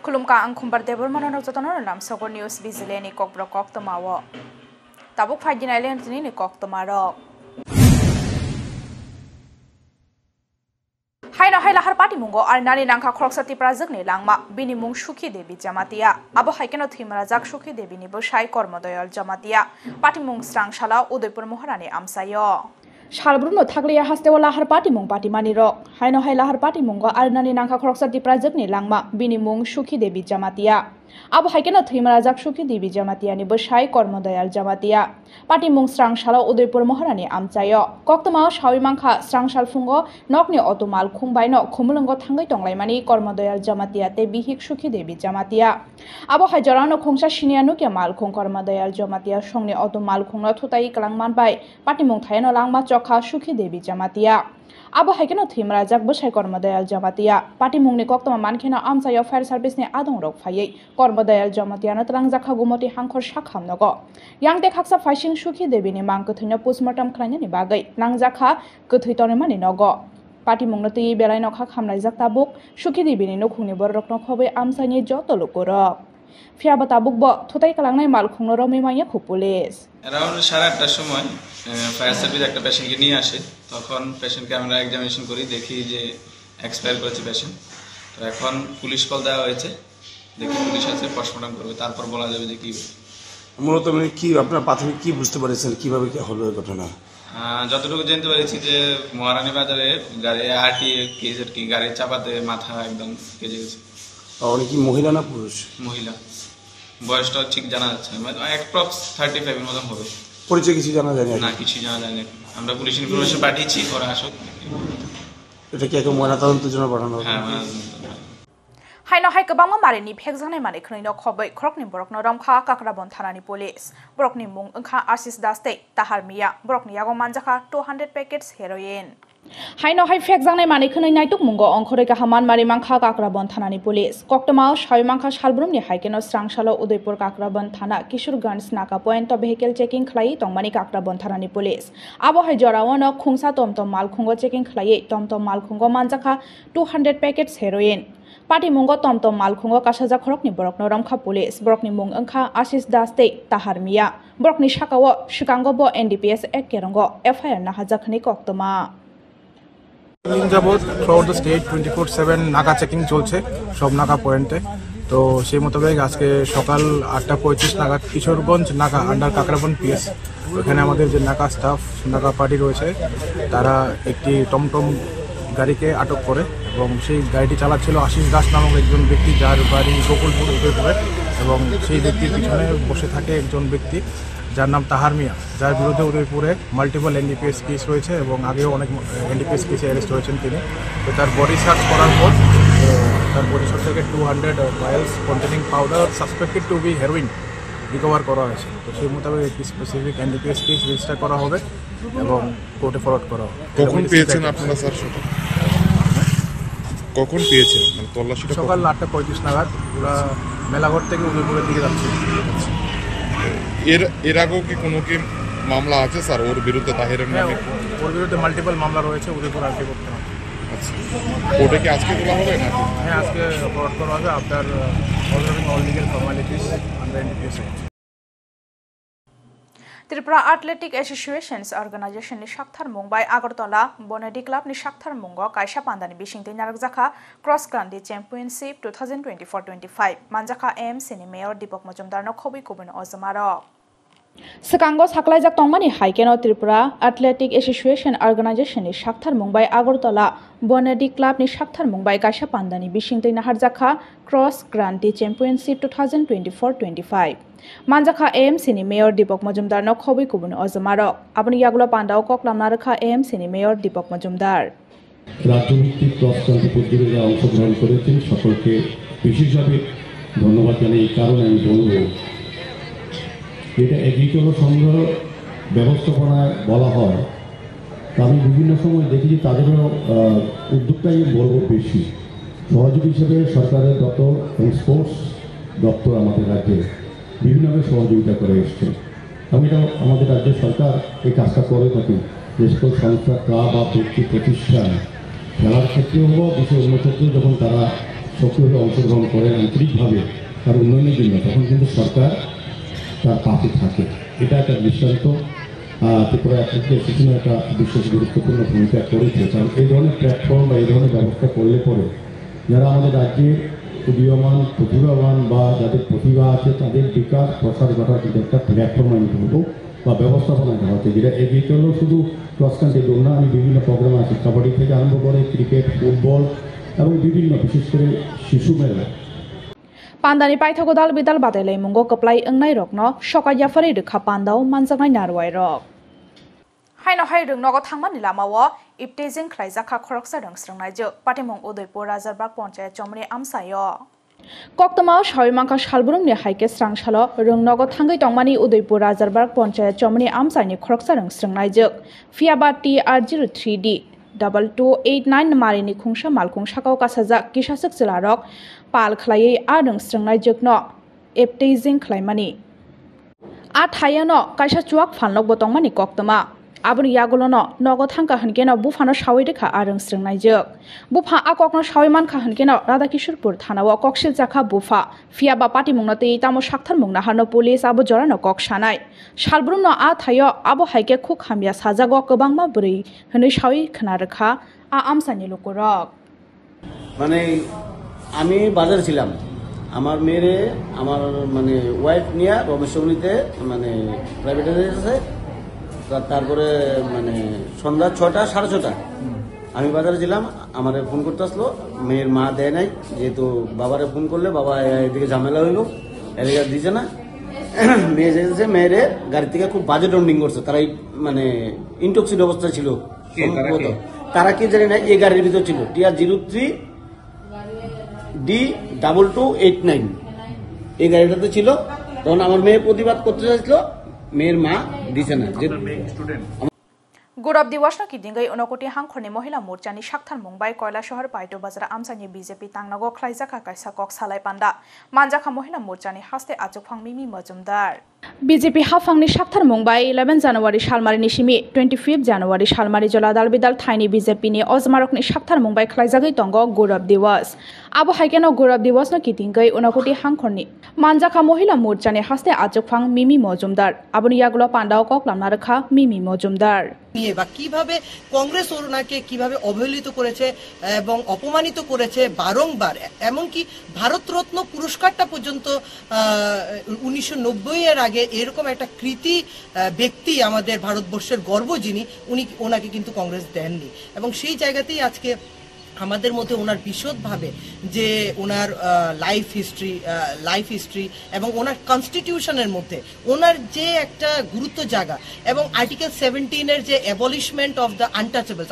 Kulumka ang kumbar debor manonok jatono nam sogor news bizile ni kokbro kok tomawo. Tabuk fajin island ni kok tomaro. Haina haila har party mungo ar nani nangka kroksati prazak ni langma bini mung Sukhi Devi Jamatia. Abo haikeno thimara jak Sukhi Devi ni boshai kormodoyal Jamatia. Party mung Srangshala Udaipur Moharani amsayo. Shalbruno Thaglia Hastewala har party mung party mani rok. Haino haila har party mungo ar nani nangka kroksati prazak ni langma bini mung Sukhi Devi Jamatia. Abo haikeno thimara jak Sukhi Devi Jamatia ni boshai kormodoyal Jamatia. Party mung Srangshala Udaipur Moharani amsayo. Koktama shawi mangkha Srangshal fungo nokni otomal khungbaino khumulungo thangai tonglaimani kormodoyal Jamatia te bihik Sukhi Devi Jamatia. Abo hajarano khongsa sinianu ke mal khung kormodoyal Jamatia songni otomal khungno thutai kalangman bai party mung thaino langma chokha Sukhi Devi Jamatia. Abo haikeno thimra jak boshai kormodoyal Jamatia. Party mungni koktama mankhena amsayo fire service ni adong rok phayei kormodoyal Jamatia no tlang jakha gumoti hangkhor shakham nogo. Yangte khaksa faising Sukhi Devi ni mang kuthino postmortem khlaina ni bagai nangjakha kuthoi tonmani nogo. Party mungno tei belai nokha khamnai jak tabuk Sukhi Devi ni nokhungni borok no khobai amsani joto lokorok. Fiaba tabuk bo thutai kalangnai mal khungno romi maiya khu police. Around 8:30 সময় fire service একটা পেশেন্টকে নিয়ে আসে তখন পেশেন্টকে আমরা examination করি দেখি যে এক্সপায়ার করেছে পেশেন্ট তো এখন পুলিশ কল দেওয়া হয়েছে দেখি পুলিশ আছে পোস্টমর্টম করবে তারপর বলা যাবে যে কি মূলত মানে কি আপনারা প্রাথমিক কি বুঝতে পারছেন কিভাবে কি হলো এই ঘটনা যতটুকু জানতে পেরেছি যে মহারানী বাজারে গাড়ি আরটি কেজের কি গাড়ি চাপাতে মাথা একদম কেজে গেছে উনি কি মহিলা না পুরুষ মহিলা বয়সটা ঠিক জানা যাচ্ছে না অ্যাপ্রক্স 35 এর মতো হবে পরিচয় কিছু জানা যায় না কিছু জানা যায় না আমরা পুলিশ ইনফরমেশন পাঠিয়েছি ওরা আসুক এটা কি একদম ময়নাতদন্তের জন্য পাঠানো হবে হ্যাঁ Haino hai kabangma marini phekjangnai mani khnoino khobai khrokni borokno ramkha kakrabon thanani police borokni mung angkha Asis Daste tahar miya borokni yago manjakha 200 packets heroin Haino hai phekjangnai mani khnoi naituk mungo ongkhore ka haman mari mangkha kakrabon thanani police koktama shawi mangkha salbrumni haikeno Srangshalo Udaipur kakrabon thana Kishorganj naka point to vehicle checking khlai tongmani kakrabon thanani police abo hai jorawono khungsa tomtom mal khungo checking khlai tomtom mal khungo manjakha 200 packets heroin Party mungo tomtom malkhungo kasaja khorokni borokno ramkha police borokni mung angkha Asis Daste tahar miya borokni shakawo shikango bo NDPS ek kerongo FIR na hajakhni koktoma যাবত throughout the state 24/7 নাকা checking চলছে সব নাকা পয়েন্টে তো সেই মোতাবেক আজকে সকাল 8:25 নাগাদ কিশোরগঞ্জ নাকা আন্ডার কাকরাবন পিএস এখানে আমাদের যে নাকা স্টাফ নাকা পার্টি রয়েছে তারা একটি টমটম গাড়িকে আটক করে এবং সেই গাড়িটি চালাচ্ছিল আশিস দাস নামক একজন ব্যক্তি যার বাড়ি গোকুলপুর উদয়পুরে এবং সেই ব্যক্তির পিছনে বসে থাকে একজন ব্যক্তি যার নাম তাহার মিয়া যার বিরুদ্ধে উদয়পুরে মাল্টিপল এনডিপিএস কেস রয়েছে এবং আগেও অনেক এনডিপিএস কেসে অ্যারেস্ট হয়েছেন তিনি তো তার বডি সার্চ করার পর তার পরিসর থেকে 200 vials containing powder suspected to be heroin recover করা হয়েছে তো সেই মোতাবেক একটি স্পেসিফিক এনডিপিএস কেস রেজিস্টার করা হবে এবং কোর্টে ফরওয়ার্ড করা হবে কখন পেয়েছেন আপনারা স্যার কখন পেয়েছেন মানে তল্লাশিটা সকাল 8:35 নাগাদ পুরা মেলাঘর থেকে উদয়পুরের দিকে যাচ্ছে এর আগেও কি কোনো কি মামলা আছে স্যার ওর বিরুদ্ধে তাহেরের নামে ওর বিরুদ্ধে মাল্টিপল মামলা রয়েছে উদয়পুর আরটি করতে হবে আচ্ছা কোর্টে কি আজকে তোলা হবে নাকি হ্যাঁ আজকে ফরওয়ার্ড করা হবে after observing all legal formalities under NDPS Tripura Athletic Association's organization ni Shakthar Mumbai Agartala Bonedi Club ni Shakthar Mungo Kaisha Pandani Bishingte Narakjaka Cross Country Championship 2024-25 Manjaka AMC ni Mayor Deepak Majumdar no khobi kubin ozamaro Sekango saklaijak tongmani haikeno Tripura Athletic Association organization ni Shakthar Mumbai Agartala Bonedi Club ni Shakthar Mumbai Kaisha Pandani Bishingte Naharjaka Cross Country Championship 2024-25 Manjaka AMC ni Mayor Deepak Majumdar no khobi kubun ozamaro aboni yagulo pandao koklamna rakha AMC ni Mayor Deepak Majumdar রাজ্যভিত্তিক cross country প্রতিযোগিতায় অংশগ্রহণ করেছেন সকলকে বিশেষভাবে ধন্যবাদ জানাই এই কারণে আমি বলব এটা এগ্রিকালচার সংগ্রহ ব্যবস্থাপনায় বলা হয় আমি বিভিন্ন সময় দেখি যে তাদেরও উদ্যোগটাই বলব বেশি সহযোগী হিসেবে সরকারের দপ্তর এবং স্পোর্টস দপ্তর আমাদের রাজ্যে বিভিন্নভাবে সহযোগিতা করে এসছে এবং এটা আমাদের রাজ্যের সরকার এই কাজটা করে থাকে যে সকল সংস্থা ক্লাব বা ব্যক্তি প্রতিষ্ঠান খেলার ক্ষেত্রেও হোক বিষয় অন্য ক্ষেত্রেও যখন তারা সক্রিয়ভাবে অংশগ্রহণ করে আন্তরিকভাবে তার উন্নয়নের জন্য, তখন কিন্তু সরকার তার পাশে থাকে। এটা একটা দৃষ্টান্ত ত্রিপুরা অ্যাথলেটিক্স পিছনে একটা বিশেষ গুরুত্বপূর্ণ ভূমিকা করেছে। কারণ এই ধরনের প্ল্যাটফর্ম বা এই ধরনের ব্যবস্থা করলে পরে যারা আমাদের রাজ্যের উদীয়মান প্রতিভাবান বা যাদের প্রতিভা আছে তাদের বিকাশ প্রসার ঘটার কিন্তু একটা প্ল্যাটফর্ম আমি বলবো বা ব্যবস্থাপনা করা হচ্ছে, যেটা এগিয়ে চললেও শুধু ক্রস কান্ট্রি দৌড় না, আমি বিভিন্ন প্রোগ্রাম আছে, কাবাডি থেকে আরম্ভ করে ক্রিকেট, ফুটবল এবং বিভিন্ন বিশেষ করে শিশু মেলা। Pandani paithago dal bidal badalai mungo kaplai engnai rokno sokaya fari rekha pandao manjangai narwai rok. Haino hai rung nogo thangmani lamawo iptejing khlaijaka khoroksa rung srangnai jo patimong Udaipur Rajarbarg Panchayat chomni amsayo. Koktama Shawimangka Shalburum ni haike srangshalo rung nogo thangai tongmani Udaipur Rajarbarg Panchayat chomni amsaini khoroksa rung srangnai jo. Fiaba TR03D 2289 marini khungsa malkhung sakao kasaja kisasuk chilarok pal khlaiei arung srangnai jokno eptejing khlaimani a thayano kaisa chuak phanlok botongmani koktama aboni yagulono nogo thangka hankeno bufano shawai rekha arung srangnai jok bufa akokno shawai mankha hankeno Radhakishorpur thanao koksil jakha bufa fiaba patimungno tei tamo sakthar mungna harno police abo jorano kok sanai salbrumno a thayo abo haike khuk hamya sajago kobangma buri hwnoi shawai khna rekha a amsani lokorok মানে আমি বাজারে ছিলাম, আমার মেয়ে আমার মানে wife নিয়ে রমেশ্বরীতে মানে প্রাইভেট আছে, তারপরে মানে সন্ধ্যা 6টা 6:30 আমি বাজারে ছিলাম, আমারে ফোন করতে আসলো, মেয়ের মা দেয় নাই, যেহেতু বাবারে ফোন করলে বাবা এদিকে ঝামেলা হইল, এদিকে দিছে না, মেয়ে যেতেছে, মেয়েরে গাড়ি থেকে খুব বাজে ডন্ডিং করছে, তারাই মানে ইনটক্সিড অবস্থায় ছিল, তারা কি জানি না, এই গাড়ির ভিতর ছিল TR03D2289 এই গাড়িটাতে ছিল। তখন আমার মেয়ে প্রতিবাদ করতে চাইছিল, মেয়ের মা দিছে না। Gurab Diwasno Kidingai Unokoti Hangkhorni Mohila Morchani Shakthar Mumbai Koila Shahar Paito Bazar Amsani BJP Tangnago Khlaijaka Kaisa Kok Salai Panda Manjaka Mohila Morchani Haste Ajokhang Mimi Majumdar BJP Hafangni Shakthar Mumbai 11 January Shalmari Nishimi 25 January Shalmari Jola Dalbidal Thaini BJP ni Ozmarokni Shakthar Mumbai Khlaijagai Tongo Gurab Diwas Abo Haikeno Gurab Diwasno Kidingai Unokoti Hangkhorni Manjaka Mohila Morchani Haste Ajokhang Mimi Majumdar Aboni Yagulo Pandao Kok Lamna Rekha Mimi Majumdar নিয়ে বা কিভাবে কংগ্রেস ওনাকে কিভাবে অবহেলিত করেছে এবং অপমানিত করেছে বারংবার, এমনকি ভারতরত্ন পুরস্কারটা পর্যন্ত 1990 এর আগে এরকম একটা কৃতি ব্যক্তি আমাদের ভারতবর্ষের গর্ব যিনি, ওনাকে কিন্তু কংগ্রেস দেননি। এবং সেই জায়গাতেই আজকে আমাদের মধ্যে ওনার বিশদভাবে যে ওনার লাইফ হিস্ট্রি এবং ওনার কনস্টিটিউশনের মধ্যে ওনার যে একটা গুরুত্ব জায়গা এবং আর্টিকেল 17 এর যে অ্যাবলিশমেন্ট অফ দ্য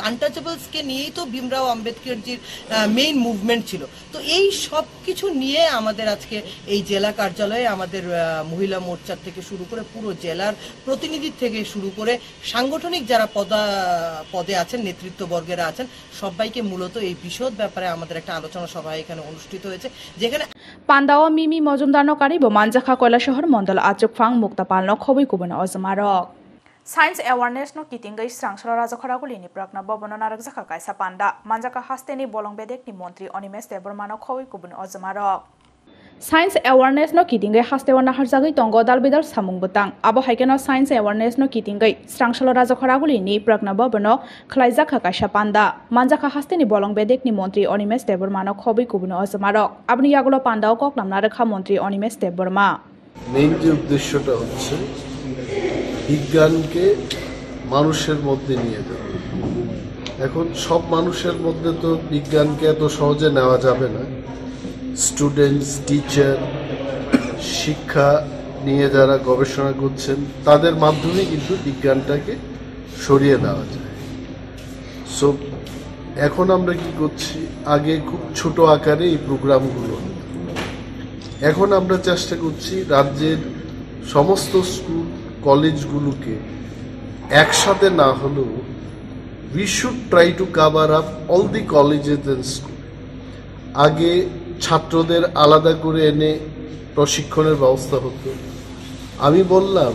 আনটাচেবলসকে নিয়েই তো ভীমরাও আম্বেদকরজির মেইন মুভমেন্ট ছিল। তো এই সব কিছু নিয়ে আমাদের আজকে এই জেলা কার্যালয়ে আমাদের মহিলা মোর্চার থেকে শুরু করে পুরো জেলার প্রতিনিধি থেকে শুরু করে সাংগঠনিক যারা পদে আছেন, নেতৃত্ববর্গেরা আছেন, সবাইকে মূলত এই বিশদ ব্যাপারে আমাদের একটা আলোচনা সভা এখানে অনুষ্ঠিত হয়েছে, যেখানে Pandao Mimi Majumdarno Karibo Manjaka Koila Shahar Mondal Ajokhang Muktapalno Khobui Kubun Ozmarok Science awareness no kitingai srangsalo rajakharagulini prakna bobono narakjaka kaisa panda Manjaka hasteni bolongbedek ni montri Onimes Debormano Khobui Kubun Ozmarok Science awareness no kitingai hastewa naharjagai tongo dalbidal samung butang abo haikeno science awareness no kitingai srangsalo rajakharagulini prakna bobono khlaijaka kaisa panda Manjaka hasteni bolongbedek ni montri Onimes Debormano Khobui Kubun Ozmarok abni yagulo pandao koklamna rekha montri Onimes Deborma main যে উদ্দেশ্যটা হচ্ছে বিজ্ঞানকে মানুষের মধ্যে নিয়ে যাওয়া। এখন সব মানুষের মধ্যে তো বিজ্ঞানকে এত সহজে নেওয়া যাবে না। স্টুডেন্টস, টিচার, শিক্ষা নিয়ে যারা গবেষণা করছেন তাদের মাধ্যমে কিন্তু বিজ্ঞানটাকে সরিয়ে দেওয়া যায়। সো এখন আমরা কি করছি, আগে খুব ছোট আকারে এই প্রোগ্রামগুলো, এখন আমরা চেষ্টা করছি রাজ্যের সমস্ত স্কুল কলেজগুলোকে একসাথে না হলেও we should try to cover up all the colleges and schools. আগে ছাত্রদের আলাদা করে এনে প্রশিক্ষণের ব্যবস্থা হতো। আমি বললাম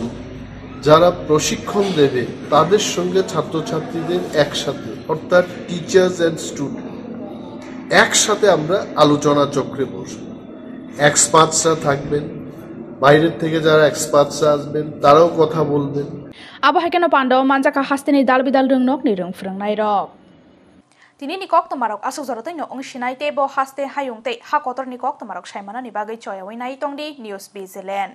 যারা প্রশিক্ষণ দেবে তাদের সঙ্গে ছাত্রছাত্রীদের একসাথে, অর্থাৎ টিচার্স অ্যান্ড স্টুডেন্ট একসাথে আমরা আলোচনা চক্রে বসব। এক্সপার্টসরা থাকবেন, বাইরের থেকে যারা এক্সপার্টসরা আসবেন তারাও কথা বলবেন। abo haikeno pando manjaka hasteni dalbidal ringnok ni rungfrungnai rok tini ni kok tomarok asuk jorotoi no ongsinai te bo haste hayungte hakotor ni kok tomarok saimana ni bagai choyawai nai tongdi news BZLN